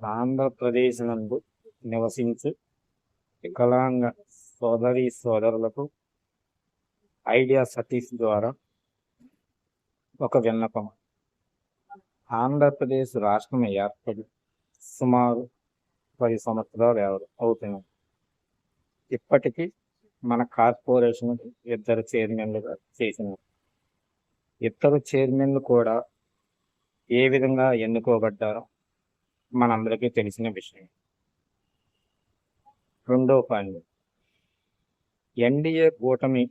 ఆంధ్రప్రదేశ్ నందు నివసించు వికలాంగ సోదరీ సోదరులకు ఐడియా సతీష్ ద్వారా ఒక విన్నపం. ఆంధ్రప్రదేశ్ రాష్ట్రం ఏర్పడి సుమారు 10 సంవత్సరాలు అవుతుంది. ఇప్పటికీ మన కార్పొరేషన్ 2 చైర్మన్లుగా చేసినారు. ఇద్దరు చైర్మన్లు కూడా ఏ విధంగా ఎన్నుకోబడ్డారో మనందరికీ తెలిసిన విషయం. రెండో పాయింట్, ఎన్డీఏ కూటమి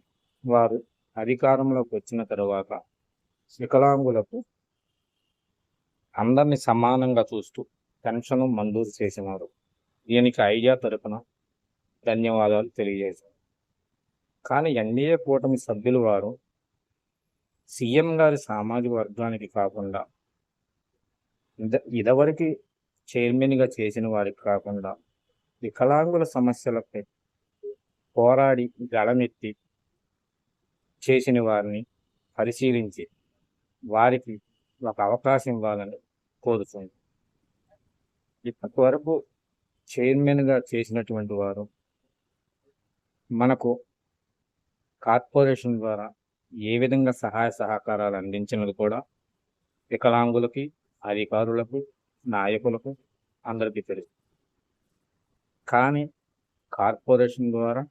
వారు అధికారంలోకి వచ్చిన తరువాత వికలాంగులకు అందరినీ సమానంగా చూస్తూ పెన్షన్ మంజూరు చేసినారు. దీనికి ఐడియా తరపున ధన్యవాదాలు తెలియజేశారు. కానీ ఎన్డీఏ కూటమి సభ్యులు వారు సీఎం గారి సామాజిక వర్గానికి కాకుండా ఇదివరకు చైర్మన్గా చేసిన వారికి కాకుండా వికలాంగుల సమస్యలపై పోరాడి గళమెత్తి చేసిన వారిని పరిశీలించి వారికి ఒక అవకాశం ఇవ్వాలని కోరుతుంది. ఇప్పటి వరకు చైర్మన్గా చేసినటువంటి వారు మనకు కార్పొరేషన్ ద్వారా ఏ విధంగా సహాయ సహకారాలు అందించినది కూడా వికలాంగులకి, అధికారులకు, నాయకులకు అందరికీ తెలుసు. కానీ కార్పొరేషన్ ద్వారా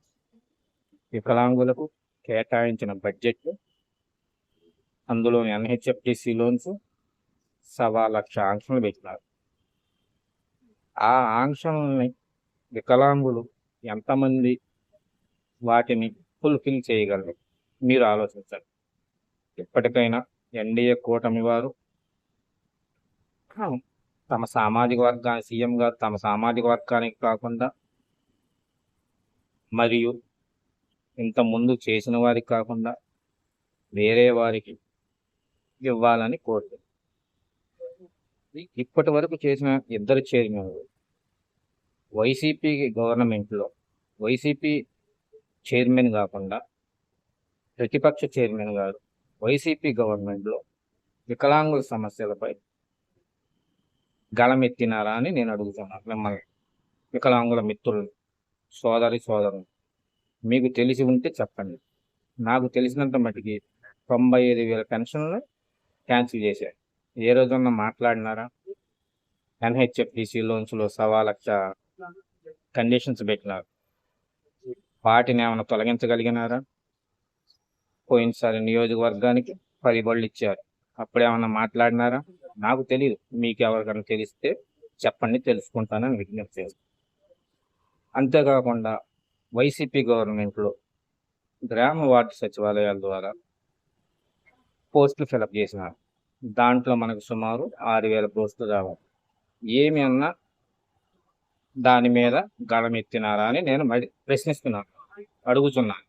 వికలాంగులకు కేటాయించిన బడ్జెట్, అందులోని ఎన్హెచ్ఎఫ్డిసి లోన్స్ 1,00,000 ఆంక్షలు పెట్టినారు. ఆ ఆంక్షల్ని వికలాంగులు ఎంతమంది వాటిని ఫుల్ఫిల్ చేయగలరు మీరు ఆలోచించండి. ఇప్పటికైనా ఎన్డీఏ కూటమి వారు తమ సామాజిక వర్గానికి, సీఎం గారు తమ సామాజిక వర్గానికి కాకుండా మరియు ఇంత ముందు చేసిన వారికి కాకుండా వేరే వారికి ఇవ్వాలని కోరుతుంది. ఇప్పటి వరకు చేసిన 2 చైర్మన్లు వైసీపీ గవర్నమెంట్లో వైసీపీ చైర్మన్ కాకుండా ప్రతిపక్ష చైర్మన్ గారు వైసీపీ గవర్నమెంట్లో వికలాంగుల సమస్యలపై గళమెత్తినారా అని నేను అడుగుతున్నాను మిమ్మల్ని. వికలాంగుల మిత్రులు, సోదరులు మీకు తెలిసి ఉంటే చెప్పండి. నాకు తెలిసినంత మటుకి 95,000 పెన్షన్లు క్యాన్సిల్ చేశారు. ఏ రోజున్నా మాట్లాడినారా? ఎన్హెచ్ఎఫ్డిసి లోన్స్లో 1,00,000 కండిషన్స్ పెట్టినారు. వాటిని ఏమైనా తొలగించగలిగినారా? పోయినసారి నియోజకవర్గానికి 10 బళ్ళు ఇచ్చారు. అప్పుడేమన్నా మాట్లాడినారా? నాకు తెలియదు. మీకు ఎవరికైనా తెలిస్తే చెప్పండి, తెలుసుకుంటానని విజ్ఞప్తి చేస్తాను. అంతేకాకుండా వైసీపీ గవర్నమెంట్లో గ్రామ వార్డు సచివాలయాల ద్వారా పోస్టులు ఫిలప్ చేసినారు. దాంట్లో మనకు సుమారు 6,000 పోస్టులు రావాలి. ఏమి అన్నా దాని మీద గళమెత్తినారా అని నేను ప్రశ్నిస్తున్నాను, అడుగుతున్నాను.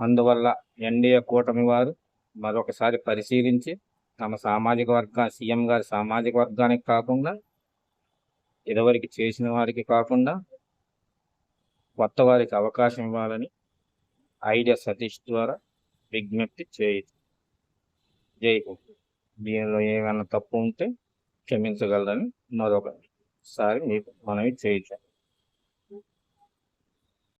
అందువల్ల ఎన్డీఏ కూటమి వారు మరొకసారి పరిశీలించి తమ సామాజిక సీఎం గారి సామాజిక వర్గానికి కాకుండా, ఇదివరకు చేసిన వారికి కాకుండా కొత్త వారికి అవకాశం ఇవ్వాలని ఐడియా సతీష్ ద్వారా విజ్ఞప్తి చేయొచ్చు. జై హింద్. దీనిలో ఏమైనా తప్పు ఉంటే క్షమించగలరని మరొకసారి మీకు మనవి చేయొచ్చు.